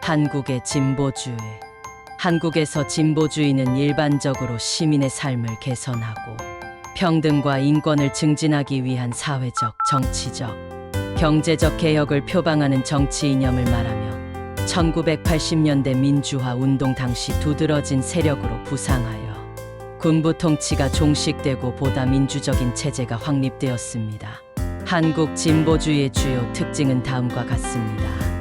한국의 진보주의. 한국에서 진보주의는 일반적으로 시민의 삶을 개선하고 평등과 인권을 증진하기 위한 사회적, 정치적, 경제적 개혁을 표방하는 정치 이념을 말하며 1980년대 민주화 운동 당시 두드러진 세력으로 부상하여 군부 통치가 종식되고 보다 민주적인 체제가 확립되었습니다. 한국 진보주의의 주요 특징은 다음과 같습니다.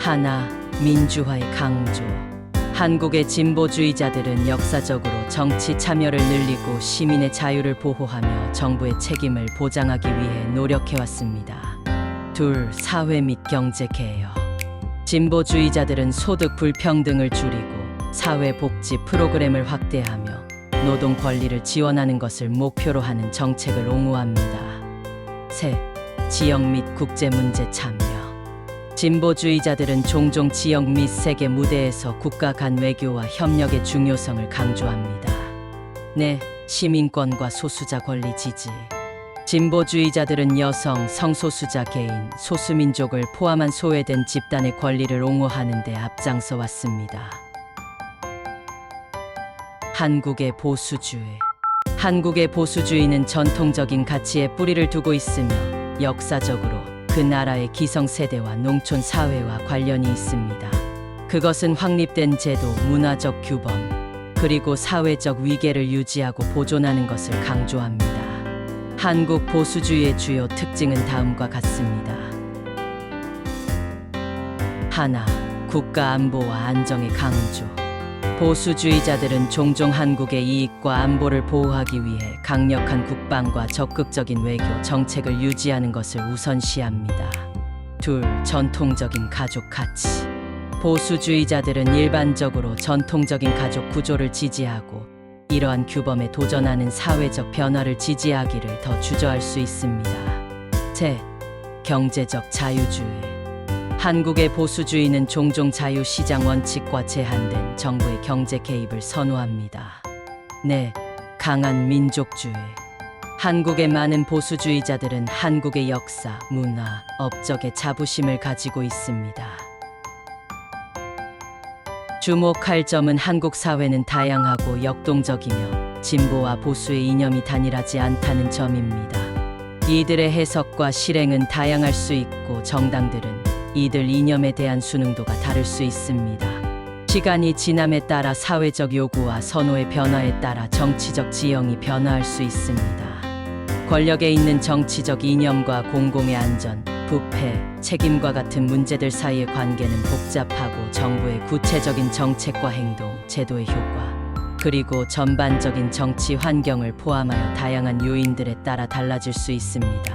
하나, 민주화의 강조. 한국의 진보주의자들은 역사적으로 정치 참여를 늘리고 시민의 자유를 보호하며 정부의 책임을 보장하기 위해 노력해왔습니다. 둘, 사회 및 경제 개혁. 진보주의자들은 소득 불평등을 줄이고 사회복지 프로그램을 확대하며 노동 권리를 지원하는 것을 목표로 하는 정책을 옹호합니다. 셋, 지역 및 국제 문제 참여. 진보주의자들은 종종 지역 및 세계 무대에서 국가 간 외교와 협력의 중요성을 강조합니다. 넷, 시민권과 소수자 권리 지지. 진보주의자들은 여성, 성소수자 개인, 소수민족을 포함한 소외된 집단의 권리를 옹호하는 데 앞장서 왔습니다. 한국의 보수주의. 한국의 보수주의는 전통적인 가치에 뿌리를 두고 있으며 역사적으로 그 나라의 기성세대와 농촌 사회와 관련이 있습니다. 그것은 확립된 제도, 문화적 규범, 그리고 사회적 위계를 유지하고 보존하는 것을 강조합니다. 한국 보수주의의 주요 특징은 다음과 같습니다. 하나, 국가 안보와 안정의 강조. 보수주의자들은 종종 한국의 이익과 안보를 보호하기 위해 강력한 국방과 적극적인 외교 정책을 유지하는 것을 우선시합니다. 둘, 전통적인 가족 가치. 보수주의자들은 일반적으로 전통적인 가족 구조를 지지하고 이러한 규범에 도전하는 사회적 변화를 지지하기를 더 주저할 수 있습니다. 셋, 경제적 자유주의. 한국의 보수주의는 종종 자유시장 원칙과 제한된 정부의 경제 개입을 선호합니다. 넷, 강한 민족주의. 한국의 많은 보수주의자들은 한국의 역사, 문화, 업적에 자부심을 가지고 있습니다. 주목할 점은 한국 사회는 다양하고 역동적이며 진보와 보수의 이념이 단일하지 않다는 점입니다. 이들의 해석과 실행은 다양할 수 있고 정당들은 이들 이념에 대한 수능도가 다를 수 있습니다. 시간이 지남에 따라 사회적 요구와 선호의 변화에 따라 정치적 지형이 변화할 수 있습니다. 권력에 있는 정치적 이념과 공공의 안전, 부패, 책임과 같은 문제들 사이의 관계는 복잡하고 정부의 구체적인 정책과 행동, 제도의 효과, 그리고 전반적인 정치 환경을 포함하여 다양한 요인들에 따라 달라질 수 있습니다.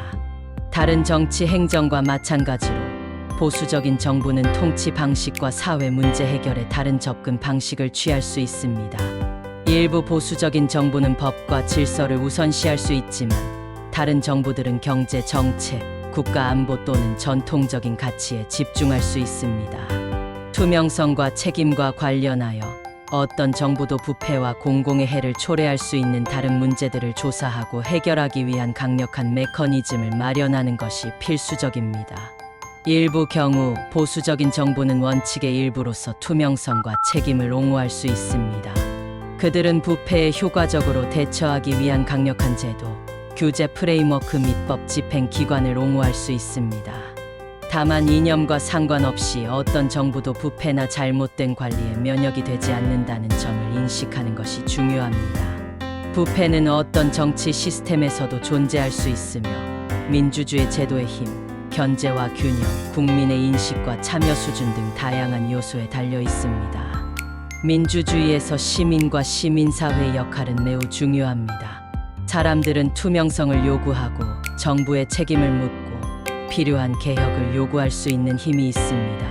다른 정치 행정과 마찬가지로 보수적인 정부는 통치 방식과 사회 문제 해결에 다른 접근 방식을 취할 수 있습니다. 일부 보수적인 정부는 법과 질서를 우선시할 수 있지만 다른 정부들은 경제 정책, 국가 안보 또는 전통적인 가치에 집중할 수 있습니다. 투명성과 책임과 관련하여 어떤 정부도 부패와 공공의 해를 초래할 수 있는 다른 문제들을 조사하고 해결하기 위한 강력한 메커니즘을 마련하는 것이 필수적입니다. 일부 경우 보수적인 정부는 원칙의 일부로서 투명성과 책임을 옹호할 수 있습니다. 그들은 부패에 효과적으로 대처하기 위한 강력한 제도, 규제 프레임워크 및 법 집행 기관을 옹호할 수 있습니다. 다만 이념과 상관없이 어떤 정부도 부패나 잘못된 관리에 면역이 되지 않는다는 점을 인식하는 것이 중요합니다. 부패는 어떤 정치 시스템에서도 존재할 수 있으며 민주주의 제도의 힘, 견제와 균형, 국민의 인식과 참여 수준 등 다양한 요소에 달려 있습니다. 민주주의에서 시민과 시민사회의 역할은 매우 중요합니다. 사람들은 투명성을 요구하고 정부의 책임을 묻고 필요한 개혁을 요구할 수 있는 힘이 있습니다.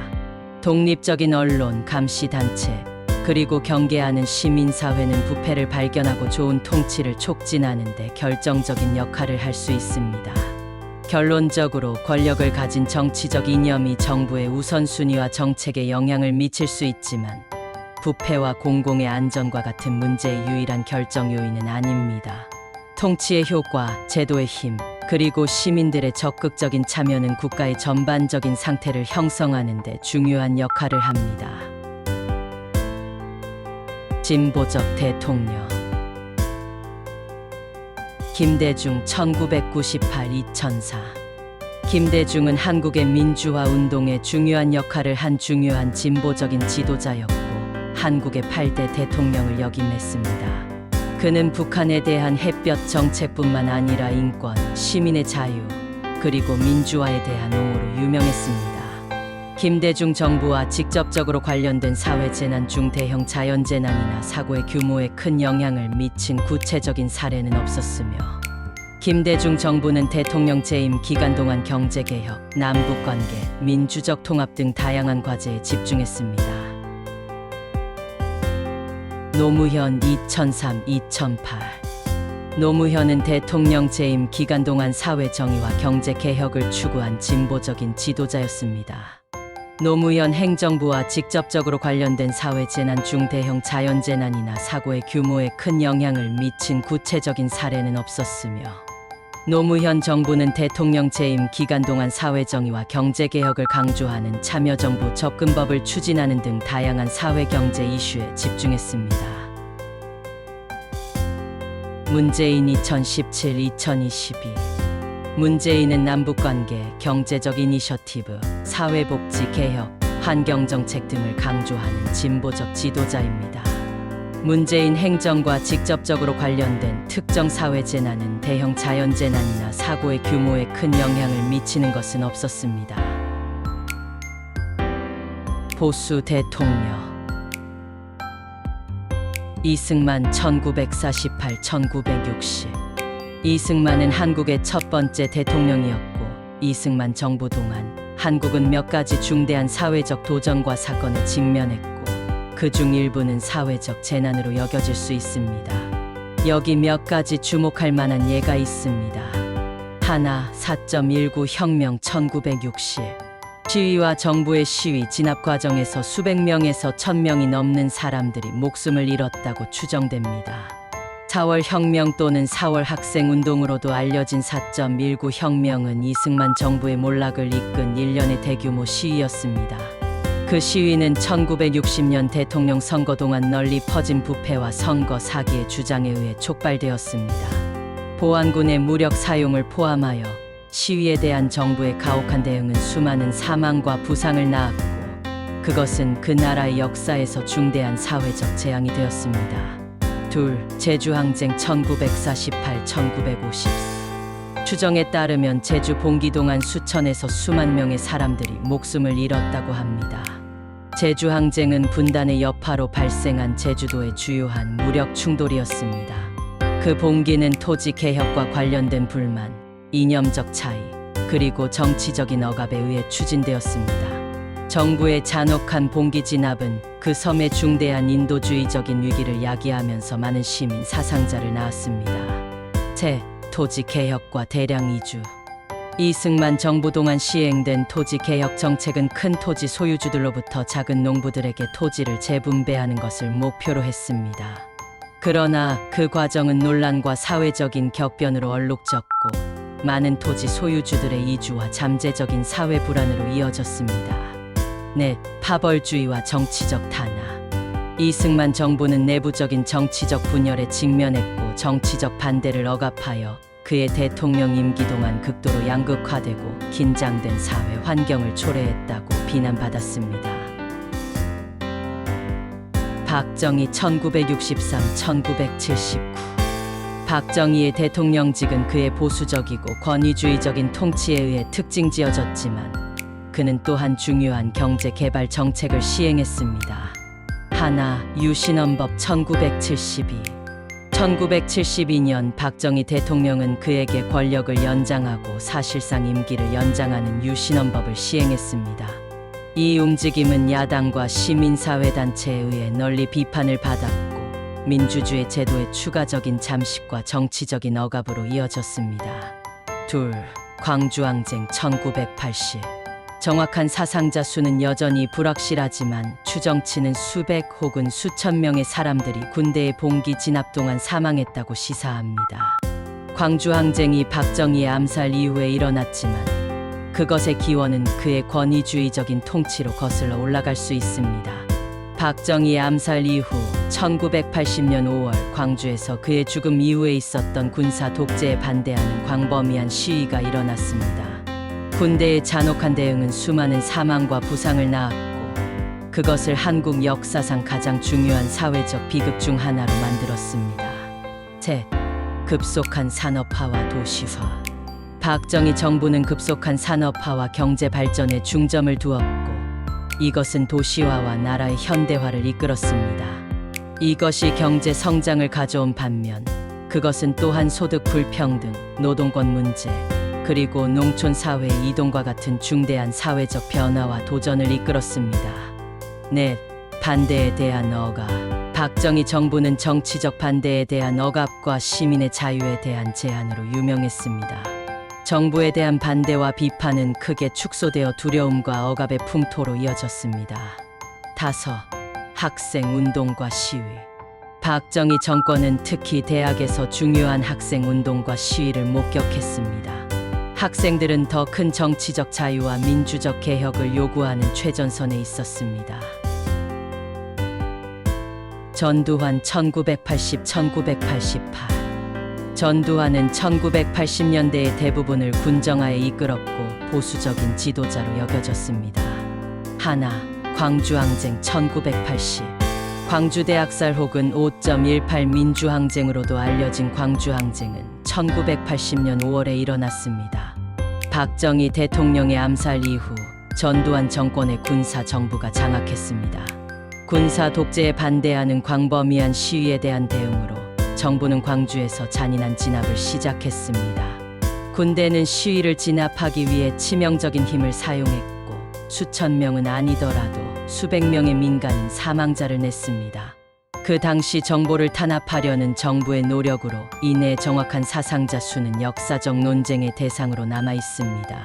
독립적인 언론, 감시단체, 그리고 경계하는 시민사회는 부패를 발견하고 좋은 통치를 촉진하는 데 결정적인 역할을 할 수 있습니다. 결론적으로 권력을 가진 정치적 이념이 정부의 우선순위와 정책에 영향을 미칠 수 있지만 부패와 공공의 안전과 같은 문제의 유일한 결정 요인은 아닙니다. 통치의 효과, 제도의 힘, 그리고 시민들의 적극적인 참여는 국가의 전반적인 상태를 형성하는 데 중요한 역할을 합니다. 진보적 대통령 김대중 1998-2004 김대중은 한국의 민주화 운동에 중요한 역할을 한 중요한 진보적인 지도자였고 한국의 8대 대통령을 역임했습니다. 그는 북한에 대한 햇볕 정책뿐만 아니라 인권, 시민의 자유, 그리고 민주화에 대한 옹호로 유명했습니다. 김대중 정부와 직접적으로 관련된 사회재난 중 대형 자연재난이나 사고의 규모에 큰 영향을 미친 구체적인 사례는 없었으며 김대중 정부는 대통령 재임 기간 동안 경제개혁, 남북관계, 민주적 통합 등 다양한 과제에 집중했습니다. 노무현 2003-2008 노무현은 대통령 재임 기간 동안 사회정의와 경제개혁을 추구한 진보적인 지도자였습니다. 노무현 행정부와 직접적으로 관련된 사회재난 중 대형 자연재난이나 사고의 규모에 큰 영향을 미친 구체적인 사례는 없었으며 노무현 정부는 대통령 재임 기간 동안 사회정의와 경제개혁을 강조하는 참여정부 접근법을 추진하는 등 다양한 사회경제 이슈에 집중했습니다. 문재인 2017-2022 문재인은 남북관계, 경제적 이니셔티브, 사회복지 개혁, 환경정책 등을 강조하는 진보적 지도자입니다. 문재인 행정과 직접적으로 관련된 특정 사회재난은 대형 자연재난이나 사고의 규모에 큰 영향을 미치는 것은 없었습니다. 보수 대통령 이승만 1948-1960 이승만은 한국의 첫 번째 대통령이었고 이승만 정부 동안 한국은 몇 가지 중대한 사회적 도전과 사건에 직면했고 그중 일부는 사회적 재난으로 여겨질 수 있습니다. 여기 몇 가지 주목할 만한 예가 있습니다. 하나, 4.19 혁명 1960 시위와 정부의 시위 진압 과정에서 수백 명에서 1000명이 넘는 사람들이 목숨을 잃었다고 추정됩니다. 4월 혁명 또는 4월 학생운동으로도 알려진 4.19 혁명은 이승만 정부의 몰락을 이끈 일련의 대규모 시위였습니다. 그 시위는 1960년 대통령 선거 동안 널리 퍼진 부패와 선거 사기의 주장에 의해 촉발되었습니다. 보안군의 무력 사용을 포함하여 시위에 대한 정부의 가혹한 대응은 수많은 사망과 부상을 낳았고 그것은 그 나라의 역사에서 중대한 사회적 재앙이 되었습니다. 둘, 제주항쟁 1948-1950 추정에 따르면 제주 봉기 동안 수천에서 수만 명의 사람들이 목숨을 잃었다고 합니다. 제주항쟁은 분단의 여파로 발생한 제주도의 주요한 무력 충돌이었습니다. 그 봉기는 토지 개혁과 관련된 불만, 이념적 차이, 그리고 정치적인 억압에 의해 추진되었습니다. 정부의 잔혹한 봉기 진압은 그 섬의 중대한 인도주의적인 위기를 야기하면서 많은 시민 사상자를 낳았습니다. 제 토지 개혁과 대량 이주 이승만 정부 동안 시행된 토지 개혁 정책은 큰 토지 소유주들로부터 작은 농부들에게 토지를 재분배하는 것을 목표로 했습니다. 그러나 그 과정은 논란과 사회적인 격변으로 얼룩졌고 많은 토지 소유주들의 이주와 잠재적인 사회 불안으로 이어졌습니다. 넷, 파벌주의와 정치적 탄압 이승만 정부는 내부적인 정치적 분열에 직면했고 정치적 반대를 억압하여 그의 대통령 임기 동안 극도로 양극화되고 긴장된 사회 환경을 초래했다고 비난받았습니다. 박정희 1963-1979 박정희의 대통령직은 그의 보수적이고 권위주의적인 통치에 의해 특징지어졌지만 그는 또한 중요한 경제 개발 정책을 시행했습니다. 하나, 유신헌법 1972 1972년 박정희 대통령은 그에게 권력을 연장하고 사실상 임기를 연장하는 유신헌법을 시행했습니다. 이 움직임은 야당과 시민사회단체에 의해 널리 비판을 받았고 민주주의 제도의 추가적인 잠식과 정치적인 억압으로 이어졌습니다. 둘, 광주항쟁 1980 정확한 사상자 수는 여전히 불확실하지만 추정치는 수백 혹은 수천 명의 사람들이 군대의 봉기 진압 동안 사망했다고 시사합니다. 광주 항쟁이 박정희의 암살 이후에 일어났지만 그것의 기원은 그의 권위주의적인 통치로 거슬러 올라갈 수 있습니다. 박정희 암살 이후 1980년 5월 광주에서 그의 죽음 이후에 있었던 군사 독재에 반대하는 광범위한 시위가 일어났습니다. 군대의 잔혹한 대응은 수많은 사망과 부상을 낳았고 그것을 한국 역사상 가장 중요한 사회적 비극 중 하나로 만들었습니다. 급속한 산업화와 도시화. 박정희 정부는 급속한 산업화와 경제 발전에 중점을 두었고 이것은 도시화와 나라의 현대화를 이끌었습니다. 이것이 경제 성장을 가져온 반면 그것은 또한 소득 불평등, 노동권 문제, 그리고 농촌 사회의 이동과 같은 중대한 사회적 변화와 도전을 이끌었습니다. 반대에 대한 억압. 박정희 정부는 정치적 반대에 대한 억압과 시민의 자유에 대한 제한으로 유명했습니다. 정부에 대한 반대와 비판은 크게 축소되어 두려움과 억압의 풍토로 이어졌습니다. 학생 운동과 시위. 박정희 정권은 특히 대학에서 중요한 학생 운동과 시위를 목격했습니다. 학생들은 더 큰 정치적 자유와 민주적 개혁을 요구하는 최전선에 있었습니다. 전두환 1980-1988. 전두환은 1980년대의 대부분을 군정화에 이끌었고 보수적인 지도자로 여겨졌습니다. 광주항쟁 1980. 광주대학살 혹은 5.18 민주항쟁으로도 알려진 광주항쟁은 1980년 5월에 일어났습니다. 박정희 대통령의 암살 이후 전두환 정권의 군사정부가 장악했습니다. 군사 독재에 반대하는 광범위한 시위에 대한 대응으로 정부는 광주에서 잔인한 진압을 시작했습니다. 군대는 시위를 진압하기 위해 치명적인 힘을 사용했고 수천 명은 아니더라도 수백 명의 민간인 사망자를 냈습니다. 그 당시 정보를 탄압하려는 정부의 노력으로 인해 정확한 사상자 수는 역사적 논쟁의 대상으로 남아 있습니다.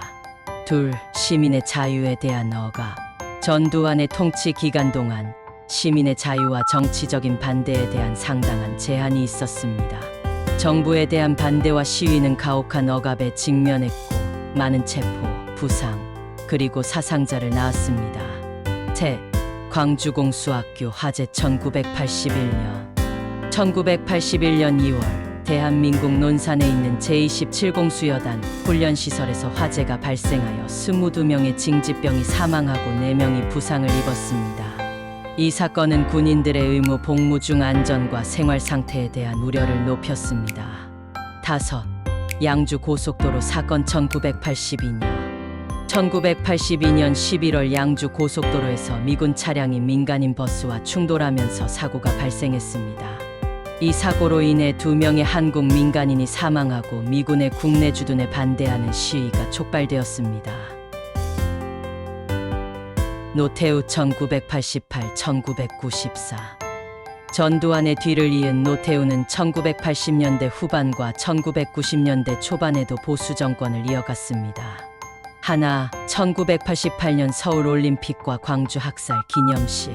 시민의 자유에 대한 억압. 전두환의 통치 기간 동안 시민의 자유와 정치적인 반대에 대한 상당한 제한이 있었습니다. 정부에 대한 반대와 시위는 가혹한 억압에 직면했고 많은 체포, 부상, 그리고 사상자를 낳았습니다. 광주공수학교 화재 1981년 2월 대한민국 논산에 있는 제27공수여단 훈련시설에서 화재가 발생하여 22명의 징집병이 사망하고 4명이 부상을 입었습니다. 이 사건은 군인들의 의무 복무 중 안전과 생활 상태에 대한 우려를 높였습니다. 양주 고속도로 사건 1982년 11월 양주 고속도로에서 미군 차량이 민간인 버스와 충돌하면서 사고가 발생했습니다. 이 사고로 인해 2명의 한국 민간인이 사망하고 미군의 국내 주둔에 반대하는 시위가 촉발되었습니다. 노태우 1988-1994. 전두환의 뒤를 이은 노태우는 1980년대 후반과 1990년대 초반에도 보수 정권을 이어갔습니다. 1988년 서울올림픽과 광주 학살 기념식.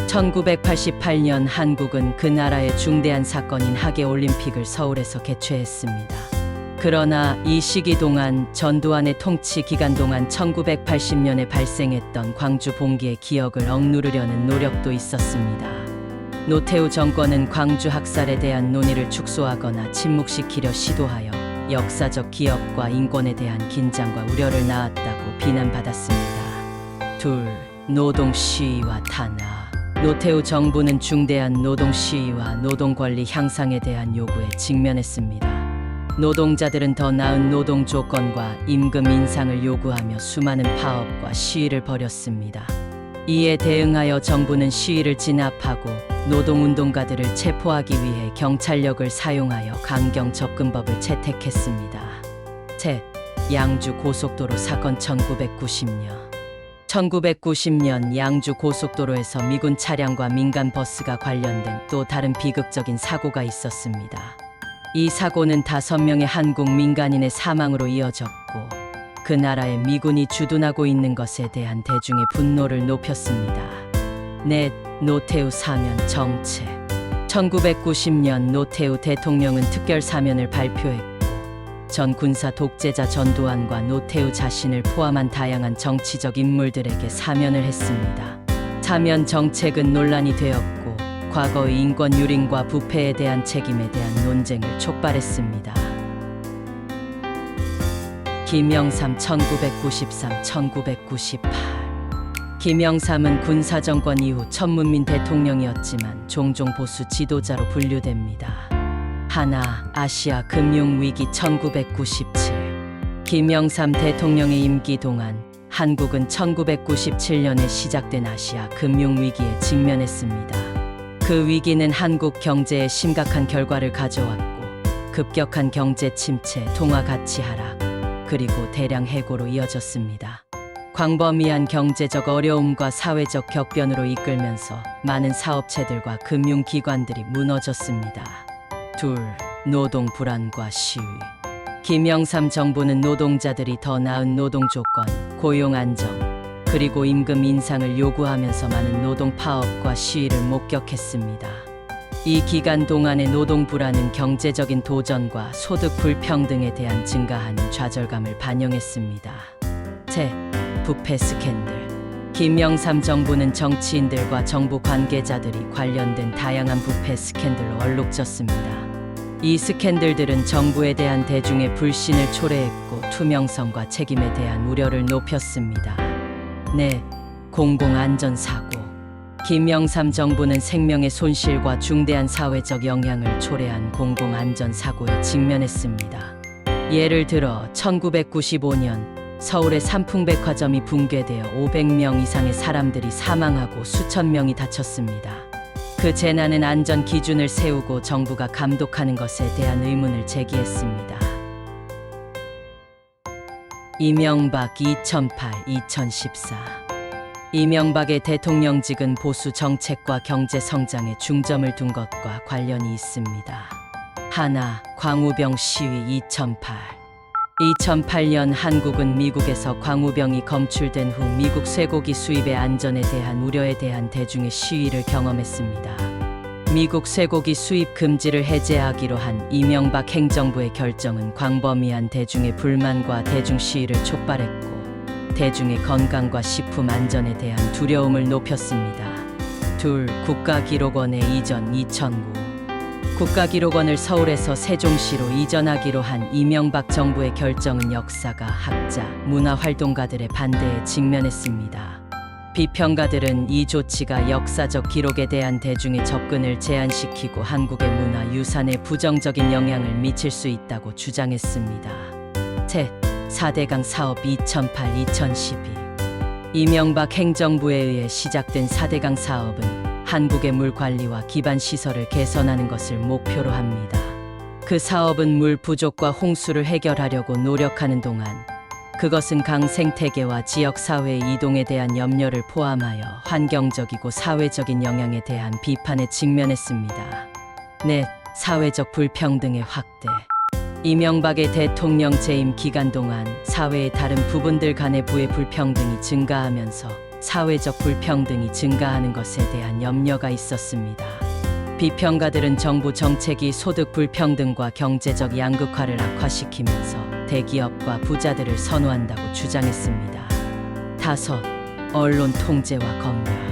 1988년 한국은 그 나라의 중대한 사건인 하계올림픽을 서울에서 개최했습니다. 그러나 이 시기 동안 전두환의 통치 기간 동안 1980년에 발생했던 광주 봉기의 기억을 억누르려는 노력도 있었습니다. 노태우 정권은 광주 학살에 대한 논의를 축소하거나 침묵시키려 시도하여 역사적 기억과 인권에 대한 긴장과 우려를 낳았다고 비난받았습니다. 노동 시위와 탄압. 노태우 정부는 중대한 노동 시위와 노동 권리 향상에 대한 요구에 직면했습니다. 노동자들은 더 나은 노동 조건과 임금 인상을 요구하며 수많은 파업과 시위를 벌였습니다. 이에 대응하여 정부는 시위를 진압하고 노동운동가들을 체포하기 위해 경찰력을 사용하여 강경 접근법을 채택했습니다. 양주 고속도로 사건 1990년 양주 고속도로에서 미군 차량과 민간 버스가 관련된 또 다른 비극적인 사고가 있었습니다. 이 사고는 5명의 한국 민간인의 사망으로 이어졌고 그 나라에 미군이 주둔하고 있는 것에 대한 대중의 분노를 높였습니다. 노태우 사면 정책. 1990년 노태우 대통령은 특별 사면을 발표했고 전 군사 독재자 전두환과 노태우 자신을 포함한 다양한 정치적 인물들에게 사면을 했습니다. 사면 정책은 논란이 되었고 과거의 인권 유린과 부패에 대한 책임에 대한 논쟁을 촉발했습니다. 김영삼 1993-1998 김영삼은 군사정권 이후 천문민 대통령이었지만 종종 보수 지도자로 분류됩니다. 하나, 아시아 금융위기 1997 김영삼 대통령의 임기 동안 한국은 1997년에 시작된 아시아 금융위기에 직면했습니다. 그 위기는 한국 경제에 심각한 결과를 가져왔고 급격한 경제 침체, 통화 가치 하락, 그리고 대량 해고로 이어졌습니다. 광범위한 경제적 어려움과 사회적 격변으로 이끌면서 많은 사업체들과 금융기관들이 무너졌습니다. 둘, 노동 불안과 시위 김영삼 정부는 노동자들이 더 나은 노동 조건, 고용 안정, 그리고 임금 인상을 요구하면서 많은 노동 파업과 시위를 목격했습니다. 이 기간 동안의 노동 불안은 경제적인 도전과 소득 불평등에 대한 증가하는 좌절감을 반영했습니다. 셋, 부패 스캔들 김영삼 정부는 정치인들과 정부 관계자들이 관련된 다양한 부패 스캔들로 얼룩졌습니다. 이 스캔들들은 정부에 대한 대중의 불신을 초래했고 투명성과 책임에 대한 우려를 높였습니다. 넷, 공공안전사고 김영삼 정부는 생명의 손실과 중대한 사회적 영향을 초래한 공공안전사고에 직면했습니다. 예를 들어 1995년 서울의 삼풍백화점이 붕괴되어 500명 이상의 사람들이 사망하고 수천 명이 다쳤습니다. 그 재난은 안전 기준을 세우고 정부가 감독하는 것에 대한 의문을 제기했습니다. 이명박 2008-2014 이명박의 대통령직은 보수 정책과 경제 성장에 중점을 둔 것과 관련이 있습니다. 하나, 광우병 시위 2008년 한국은 미국에서 광우병이 검출된 후 미국 쇠고기 수입의 안전에 대한 우려에 대한 대중의 시위를 경험했습니다. 미국 쇠고기 수입 금지를 해제하기로 한 이명박 행정부의 결정은 광범위한 대중의 불만과 대중 시위를 촉발했고 대중의 건강과 식품 안전에 대한 두려움을 높였습니다. 둘, 국가기록원의 이전 2009 국가기록원을 서울에서 세종시로 이전하기로 한 이명박 정부의 결정은 역사가, 학자, 문화활동가들의 반대에 직면했습니다. 비평가들은 이 조치가 역사적 기록에 대한 대중의 접근을 제한시키고 한국의 문화유산에 부정적인 영향을 미칠 수 있다고 주장했습니다. 셋, 4대강 사업 2008-2012 이명박 행정부에 의해 시작된 4대강 사업은 한국의 물 관리와 기반 시설을 개선하는 것을 목표로 합니다. 그 사업은 물 부족과 홍수를 해결하려고 노력하는 동안 그것은 강 생태계와 지역 사회의 이동에 대한 염려를 포함하여 환경적이고 사회적인 영향에 대한 비판에 직면했습니다. 넷, 사회적 불평등의 확대 이명박의 대통령 재임 기간 동안 사회의 다른 부분들 간의 부의 불평등이 증가하면서 사회적 불평등이 증가하는 것에 대한 염려가 있었습니다. 비평가들은 정부 정책이 소득 불평등과 경제적 양극화를 악화시키면서 대기업과 부자들을 선호한다고 주장했습니다. 다섯, 언론 통제와 검열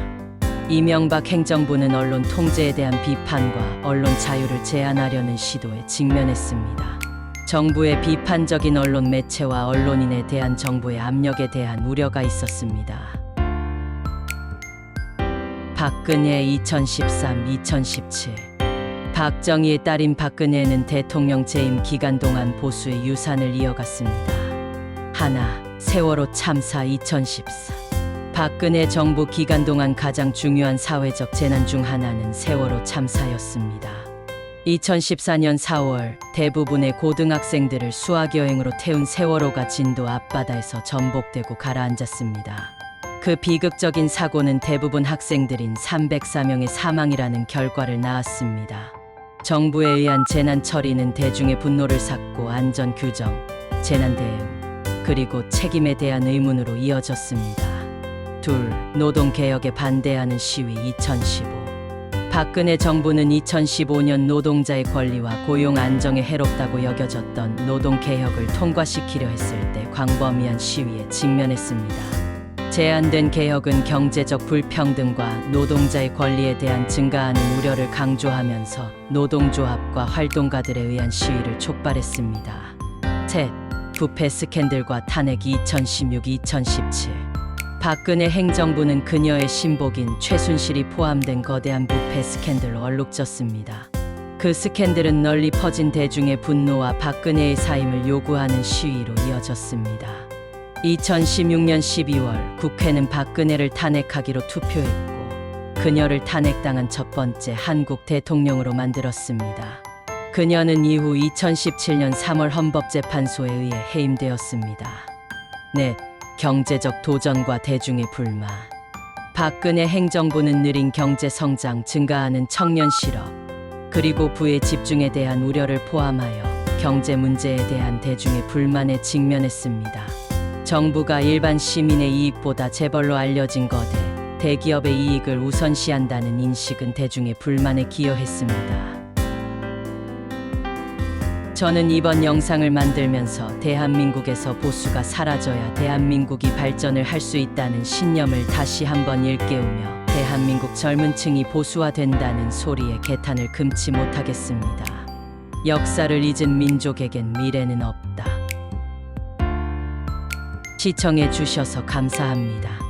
이명박 행정부는 언론 통제에 대한 비판과 언론 자유를 제한하려는 시도에 직면했습니다. 정부의 비판적인 언론 매체와 언론인에 대한 정부의 압력에 대한 우려가 있었습니다. 박근혜 2013-2017 박정희의 딸인 박근혜는 대통령 재임 기간 동안 보수의 유산을 이어갔습니다. 하나, 세월호 참사 2014 박근혜 정부 기간 동안 가장 중요한 사회적 재난 중 하나는 세월호 참사였습니다. 2014년 4월 대부분의 고등학생들을 수학여행으로 태운 세월호가 진도 앞바다에서 전복되고 가라앉았습니다. 그 비극적인 사고는 대부분 학생들인 304명의 사망이라는 결과를 낳았습니다. 정부에 의한 재난 처리는 대중의 분노를 샀고 안전 규정, 재난 대응, 그리고 책임에 대한 의문으로 이어졌습니다. 둘, 노동개혁에 반대하는 시위 2015 박근혜 정부는 2015년 노동자의 권리와 고용 안정에 해롭다고 여겨졌던 노동개혁을 통과시키려 했을 때 광범위한 시위에 직면했습니다. 제안된 개혁은 경제적 불평등과 노동자의 권리에 대한 증가하는 우려를 강조하면서 노동조합과 활동가들에 의한 시위를 촉발했습니다. 셋, 부패 스캔들과 탄핵 2016-2017. 박근혜 행정부는 그녀의 신복인 최순실이 포함된 거대한 부패 스캔들로 얼룩졌습니다. 그 스캔들은 널리 퍼진 대중의 분노와 박근혜의 사임을 요구하는 시위로 이어졌습니다. 2016년 12월 국회는 박근혜를 탄핵하기로 투표했고 그녀를 탄핵당한 첫 번째 한국 대통령으로 만들었습니다. 그녀는 이후 2017년 3월 헌법재판소에 의해 해임되었습니다. 넷, 경제적 도전과 대중의 불만. 박근혜 행정부는 느린 경제 성장, 증가하는 청년 실업, 그리고 부의 집중에 대한 우려를 포함하여 경제 문제에 대한 대중의 불만에 직면했습니다. 정부가 일반 시민의 이익보다 재벌로 알려진 거대, 대기업의 이익을 우선시한다는 인식은 대중의 불만에 기여했습니다. 저는 이번 영상을 만들면서 대한민국에서 보수가 사라져야 대한민국이 발전을 할 수 있다는 신념을 다시 한번 일깨우며 대한민국 젊은 층이 보수화된다는 소리에 개탄을 금치 못하겠습니다. 역사를 잊은 민족에겐 미래는 없다. 시청해 주셔서 감사합니다.